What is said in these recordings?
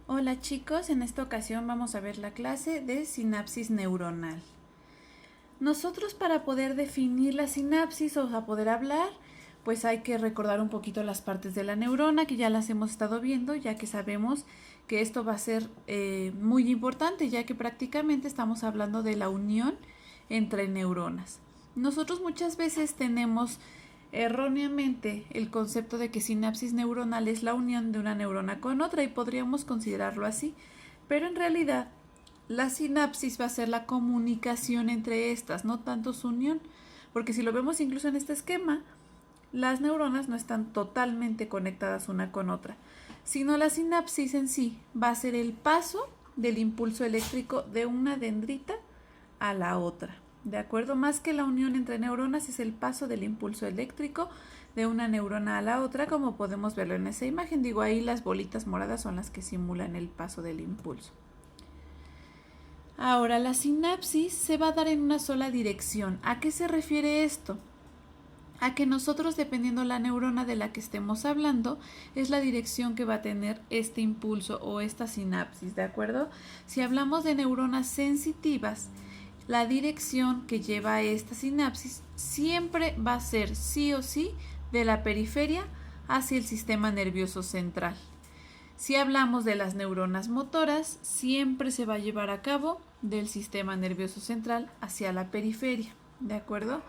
Hola chicos, en esta ocasión vamos a ver la clase de sinapsis neuronal. Nosotros para poder definir la sinapsis o a poder hablar, pues hay que recordar un poquito las partes de la neurona que ya las hemos estado viendo, ya que sabemos que esto va a ser muy importante, ya que prácticamente estamos hablando de la unión entre neuronas. Nosotros muchas veces tenemos erróneamente el concepto de que sinapsis neuronal es la unión de una neurona con otra y podríamos considerarlo así, pero en realidad la sinapsis va a ser la comunicación entre estas, no tanto su unión, porque si lo vemos incluso en este esquema, las neuronas no están totalmente conectadas una con otra, sino la sinapsis en sí va a ser el paso del impulso eléctrico de una dendrita a la otra. ¿De acuerdo? Más que la unión entre neuronas es el paso del impulso eléctrico de una neurona a la otra, como podemos verlo en esa imagen. Digo, ahí las bolitas moradas son las que simulan el paso del impulso. Ahora, la sinapsis se va a dar en una sola dirección. ¿A qué se refiere esto? A que nosotros, dependiendo la neurona de la que estemos hablando, es la dirección que va a tener este impulso o esta sinapsis, ¿de acuerdo? Si hablamos de neuronas sensitivas, la dirección que lleva a esta sinapsis siempre va a ser sí o sí de la periferia hacia el sistema nervioso central. Si hablamos de las neuronas motoras, siempre se va a llevar a cabo del sistema nervioso central hacia la periferia, ¿de acuerdo?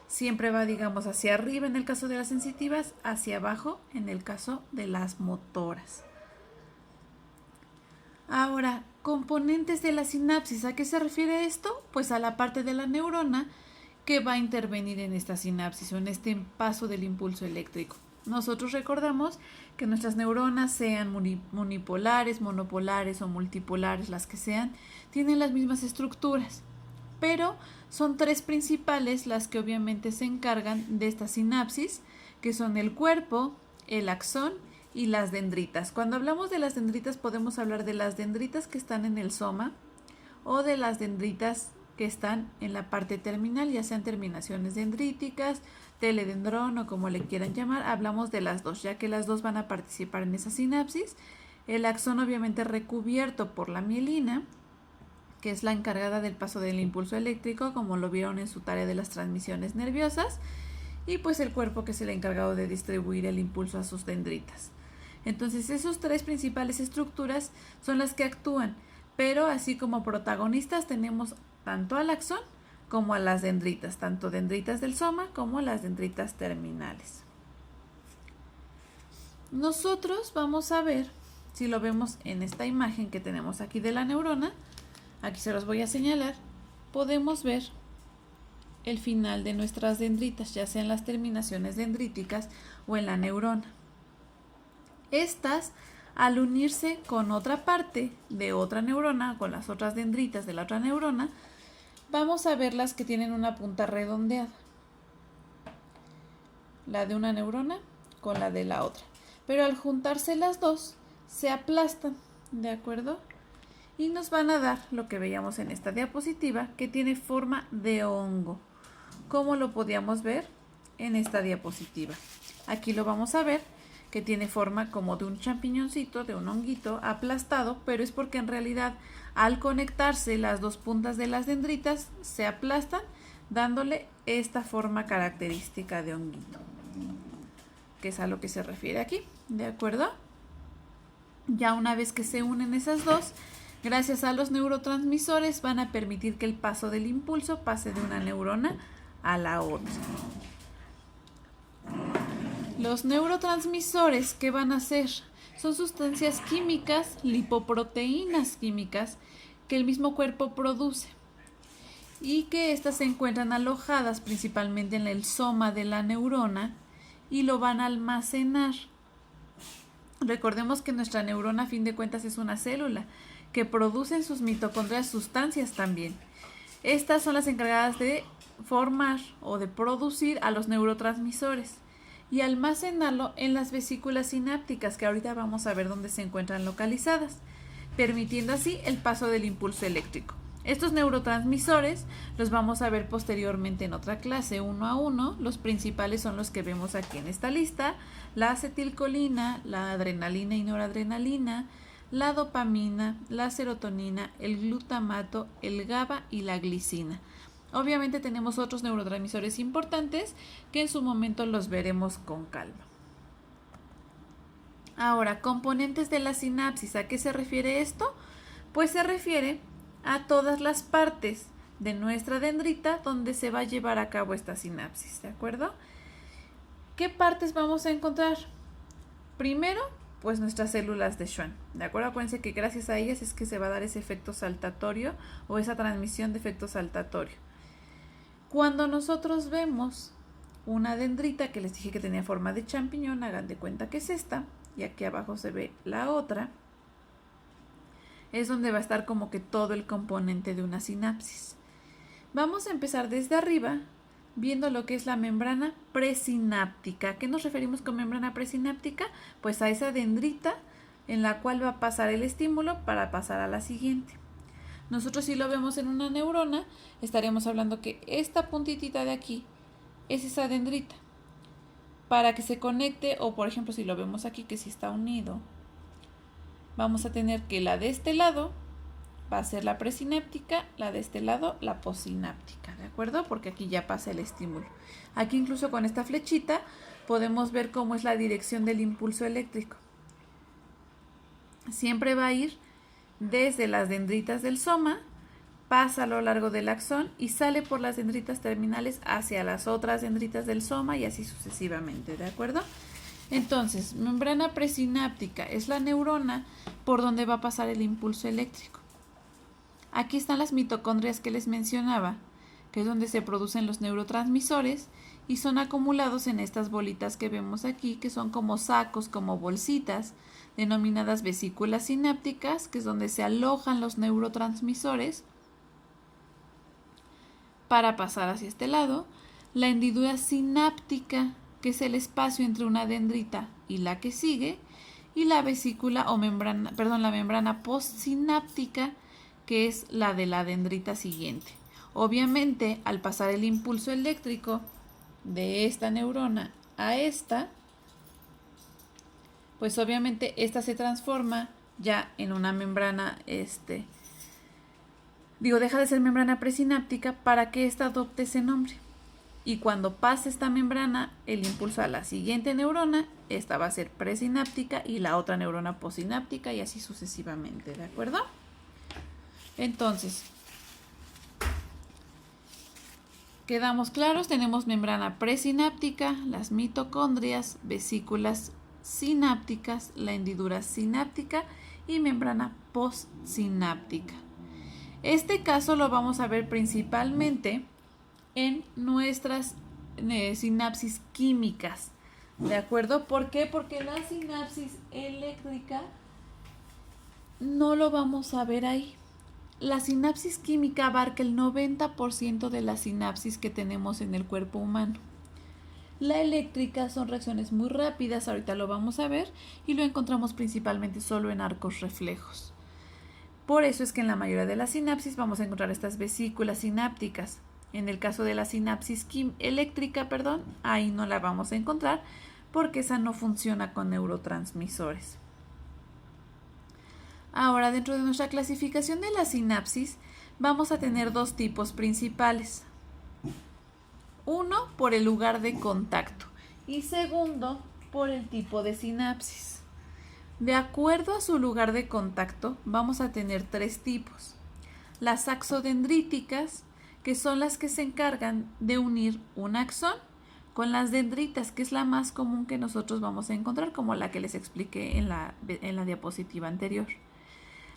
Siempre va, digamos, hacia arriba en el caso de las sensitivas, hacia abajo en el caso de las motoras. Ahora, componentes de la sinapsis, ¿a qué se refiere esto? Pues a la parte de la neurona que va a intervenir en esta sinapsis o en este paso del impulso eléctrico. Nosotros recordamos que nuestras neuronas, sean unipolares, monopolares o multipolares, las que sean, tienen las mismas estructuras, pero son tres principales las que obviamente se encargan de esta sinapsis, que son el cuerpo, el axón y las dendritas. Cuando hablamos de las dendritas podemos hablar de las dendritas que están en el soma o de las dendritas que están en la parte terminal, ya sean terminaciones dendríticas, teledendrón o como le quieran llamar. Hablamos de las dos, ya que las dos van a participar en esa sinapsis. El axón obviamente recubierto por la mielina, que es la encargada del paso del impulso eléctrico, como lo vieron en su tarea de las transmisiones nerviosas, y pues el cuerpo, que es el encargado de distribuir el impulso a sus dendritas. Entonces, esas tres principales estructuras son las que actúan, pero así como protagonistas tenemos tanto al axón como a las dendritas, tanto dendritas del soma como las dendritas terminales. Nosotros vamos a ver, si lo vemos en esta imagen que tenemos aquí de la neurona, aquí se los voy a señalar, podemos ver el final de nuestras dendritas, ya sea en las terminaciones dendríticas o en la neurona. Estas, al unirse con otra parte de otra neurona, con las otras dendritas de la otra neurona, vamos a ver las que tienen una punta redondeada. La de una neurona con la de la otra. Pero al juntarse las dos, se aplastan, ¿de acuerdo? Y nos van a dar lo que veíamos en esta diapositiva, que tiene forma de hongo, como lo podíamos ver en esta diapositiva. Aquí lo vamos a ver, que tiene forma como de un champiñoncito, de un honguito aplastado, pero es porque en realidad al conectarse las dos puntas de las dendritas se aplastan, dándole esta forma característica de honguito, que es a lo que se refiere aquí, ¿de acuerdo? Ya una vez que se unen esas dos, gracias a los neurotransmisores van a permitir que el paso del impulso pase de una neurona a la otra. Los neurotransmisores, ¿qué van a hacer? Son sustancias químicas, lipoproteínas químicas, que el mismo cuerpo produce y que estas se encuentran alojadas principalmente en el soma de la neurona y lo van a almacenar. Recordemos que nuestra neurona, a fin de cuentas, es una célula que produce en sus mitocondrias sustancias también. Estas son las encargadas de formar o de producir a los neurotransmisores y almacenarlo en las vesículas sinápticas, que ahorita vamos a ver dónde se encuentran localizadas, permitiendo así el paso del impulso eléctrico. Estos neurotransmisores los vamos a ver posteriormente en otra clase, uno a uno. Los principales son los que vemos aquí en esta lista: la acetilcolina, la adrenalina y noradrenalina, la dopamina, la serotonina, el glutamato, el GABA y la glicina. Obviamente tenemos otros neurotransmisores importantes que en su momento los veremos con calma. Ahora, componentes de la sinapsis, ¿a qué se refiere esto? Pues se refiere a todas las partes de nuestra dendrita donde se va a llevar a cabo esta sinapsis, ¿de acuerdo? ¿Qué partes vamos a encontrar? Primero, pues nuestras células de Schwann, ¿de acuerdo? Acuérdense que gracias a ellas es que se va a dar ese efecto saltatorio o esa transmisión de efecto saltatorio. Cuando nosotros vemos una dendrita que les dije que tenía forma de champiñón, hagan de cuenta que es esta, y aquí abajo se ve la otra, es donde va a estar como que todo el componente de una sinapsis. Vamos a empezar desde arriba, viendo lo que es la membrana presináptica. ¿A qué nos referimos con membrana presináptica? Pues a esa dendrita en la cual va a pasar el estímulo para pasar a la siguiente. Nosotros si lo vemos en una neurona, estaremos hablando que esta puntitita de aquí es esa dendrita. Para que se conecte, o por ejemplo si lo vemos aquí que sí está unido, vamos a tener que la de este lado va a ser la presináptica, la de este lado la postsináptica, ¿de acuerdo? Porque aquí ya pasa el estímulo. Aquí incluso con esta flechita podemos ver cómo es la dirección del impulso eléctrico. Siempre va a ir desde las dendritas del soma, pasa a lo largo del axón y sale por las dendritas terminales hacia las otras dendritas del soma y así sucesivamente, ¿de acuerdo? Entonces, membrana presináptica es la neurona por donde va a pasar el impulso eléctrico. Aquí están las mitocondrias que les mencionaba, que es donde se producen los neurotransmisores y son acumulados en estas bolitas que vemos aquí, que son como sacos, como bolsitas, denominadas vesículas sinápticas, que es donde se alojan los neurotransmisores para pasar hacia este lado, la hendidura sináptica, que es el espacio entre una dendrita y la que sigue, y la vesícula o membrana, la membrana postsináptica, que es la de la dendrita siguiente. Obviamente, al pasar el impulso eléctrico de esta neurona a esta, pues obviamente esta se transforma ya en una membrana, deja de ser membrana presináptica para que esta adopte ese nombre. Y cuando pase esta membrana, el impulso a la siguiente neurona, esta va a ser presináptica y la otra neurona postsináptica y así sucesivamente, ¿de acuerdo? Entonces, quedamos claros, tenemos membrana presináptica, las mitocondrias, vesículas sinápticas, la hendidura sináptica y membrana postsináptica. Este caso lo vamos a ver principalmente en nuestras sinapsis químicas, ¿de acuerdo? ¿Por qué? Porque la sinapsis eléctrica no lo vamos a ver ahí. La sinapsis química abarca el 90% de la sinapsis que tenemos en el cuerpo humano. La eléctrica son reacciones muy rápidas, ahorita lo vamos a ver, y lo encontramos principalmente solo en arcos reflejos. Por eso es que en la mayoría de las sinapsis vamos a encontrar estas vesículas sinápticas. En el caso de la sinapsis eléctrica, ahí no la vamos a encontrar porque esa no funciona con neurotransmisores. Ahora, dentro de nuestra clasificación de la sinapsis, vamos a tener dos tipos principales. Uno, por el lugar de contacto y segundo, por el tipo de sinapsis. De acuerdo a su lugar de contacto, vamos a tener tres tipos. Las axodendríticas, que son las que se encargan de unir un axón con las dendritas, que es la más común que nosotros vamos a encontrar, como la que les expliqué en la diapositiva anterior.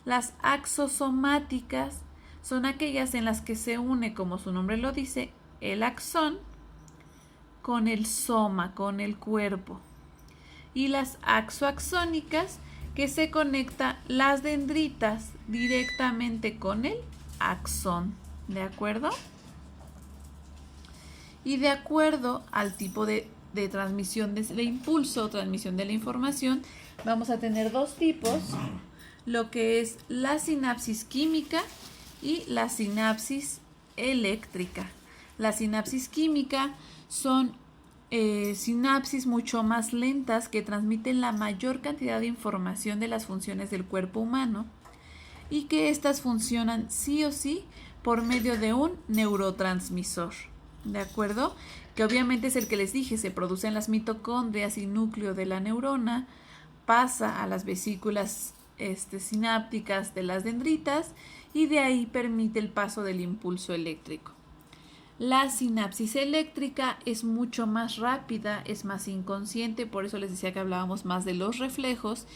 Las axosomáticas son aquellas en las que se une, como su nombre lo dice, el axón con el soma, con el cuerpo. Y las axoaxónicas, que se conectan las dendritas directamente con el axón, ¿de acuerdo? Y de acuerdo al tipo de transmisión de impulso, transmisión de la información, vamos a tener dos tipos, lo que es la sinapsis química y la sinapsis eléctrica. La sinapsis química son sinapsis mucho más lentas que transmiten la mayor cantidad de información de las funciones del cuerpo humano y que éstas funcionan sí o sí por medio de un neurotransmisor, ¿de acuerdo? Que obviamente es el que les dije, se produce en las mitocondrias y núcleo de la neurona, pasa a las vesículas sinápticas de las dendritas y de ahí permite el paso del impulso eléctrico. La sinapsis eléctrica es mucho más rápida, es más inconsciente, por eso les decía que hablábamos más de los reflejos,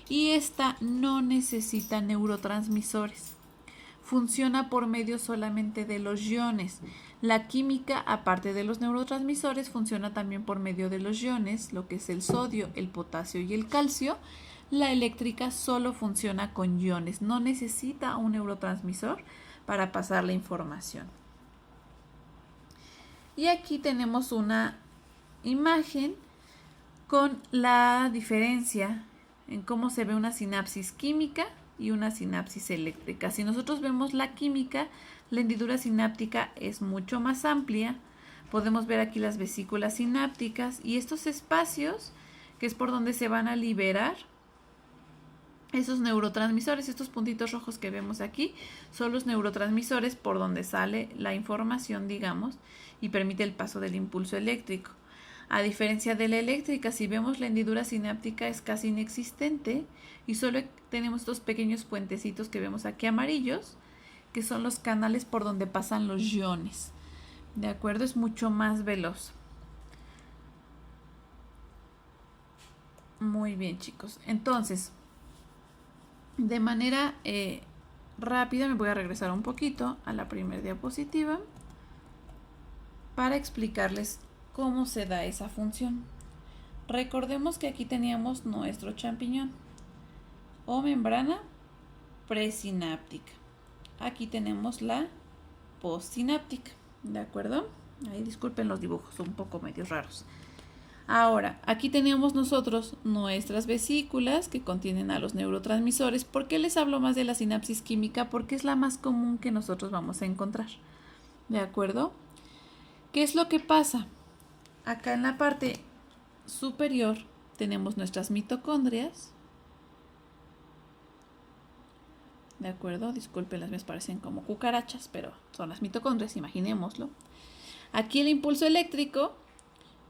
y esta no necesita neurotransmisores. Funciona por medio solamente de los iones. La química, aparte de los neurotransmisores, funciona también por medio de los iones, lo que es el sodio, el potasio y el calcio. La eléctrica solo funciona con iones, no necesita un neurotransmisor para pasar la información. Y aquí tenemos una imagen con la diferencia en cómo se ve una sinapsis química y una sinapsis eléctrica. Si nosotros vemos la química, la hendidura sináptica es mucho más amplia. Podemos ver aquí las vesículas sinápticas y estos espacios, que es por donde se van a liberar esos neurotransmisores. Estos puntitos rojos que vemos aquí son los neurotransmisores por donde sale la información, digamos, y permite el paso del impulso eléctrico. A diferencia de la eléctrica, si vemos la hendidura sináptica es casi inexistente y solo tenemos estos pequeños puentecitos que vemos aquí amarillos, que son los canales por donde pasan los iones. ¿De acuerdo? Es mucho más veloz. Muy bien, chicos. Entonces, de manera rápida me voy a regresar un poquito a la primera diapositiva para explicarles cómo se da esa función. Recordemos que aquí teníamos nuestro champiñón o membrana presináptica. Aquí tenemos la postsináptica, ¿de acuerdo? Ahí disculpen los dibujos, son un poco medio raros. Ahora, aquí tenemos nosotros nuestras vesículas que contienen a los neurotransmisores. ¿Por qué les hablo más de la sinapsis química? Porque es la más común que nosotros vamos a encontrar, ¿de acuerdo? ¿Qué es lo que pasa? Acá en la parte superior tenemos nuestras mitocondrias. ¿De acuerdo? Disculpen, las me parecen como cucarachas, pero son las mitocondrias, imaginémoslo. Aquí el impulso eléctrico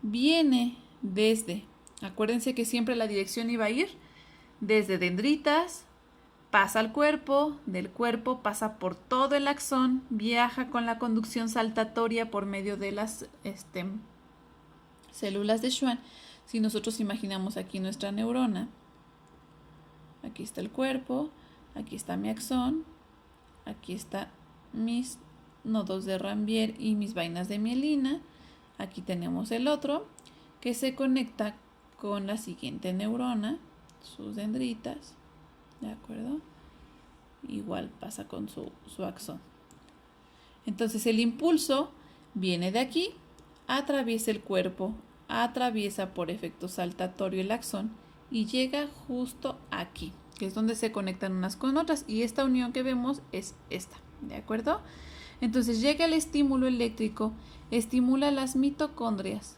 viene desde, acuérdense que siempre la dirección iba a ir desde dendritas, pasa al cuerpo, del cuerpo pasa por todo el axón, viaja con la conducción saltatoria por medio de las células de Schwann. Si nosotros imaginamos aquí nuestra neurona, aquí está el cuerpo, aquí está mi axón, aquí está mis nodos de Ranvier y mis vainas de mielina, aquí tenemos el otro que se conecta con la siguiente neurona, sus dendritas, ¿de acuerdo? Igual pasa con su axón. Entonces el impulso viene de aquí, atraviesa el cuerpo, atraviesa por efecto saltatorio el axón y llega justo aquí, que es donde se conectan unas con otras, y esta unión que vemos es esta, ¿de acuerdo? Entonces llega el estímulo eléctrico, estimula las mitocondrias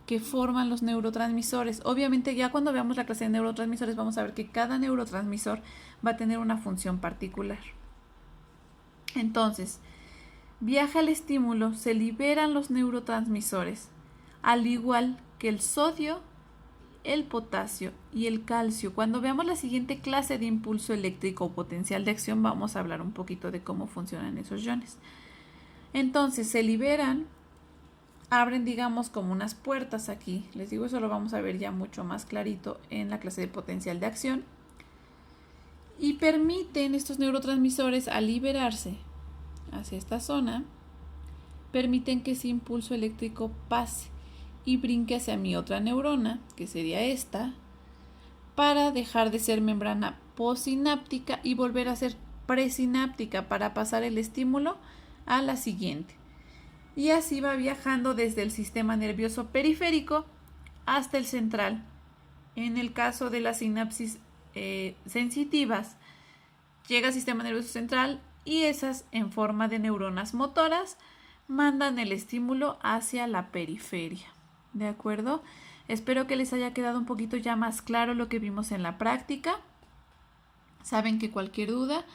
que forman los neurotransmisores. Obviamente ya cuando veamos la clase de neurotransmisores vamos a ver que cada neurotransmisor va a tener una función particular. Entonces, viaja el estímulo, se liberan los neurotransmisores, al igual que el sodio, el potasio y el calcio. Cuando veamos la siguiente clase de impulso eléctrico o potencial de acción vamos a hablar un poquito de cómo funcionan esos iones. Entonces se liberan, abren digamos como unas puertas aquí. Les digo, eso lo vamos a ver ya mucho más clarito en la clase de potencial de acción. Y permiten estos neurotransmisores al liberarse hacia esta zona, permiten que ese impulso eléctrico pase y brinque hacia mi otra neurona, que sería esta, para dejar de ser membrana postsináptica y volver a ser presináptica para pasar el estímulo a la siguiente. Y así va viajando desde el sistema nervioso periférico hasta el central. En el caso de las sinapsis sensitivas, llega al sistema nervioso central y esas, en forma de neuronas motoras, mandan el estímulo hacia la periferia. ¿De acuerdo? Espero que les haya quedado un poquito ya más claro lo que vimos en la práctica. Saben que cualquier duda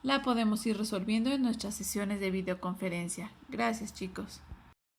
la podemos ir resolviendo en nuestras sesiones de videoconferencia. Gracias, chicos.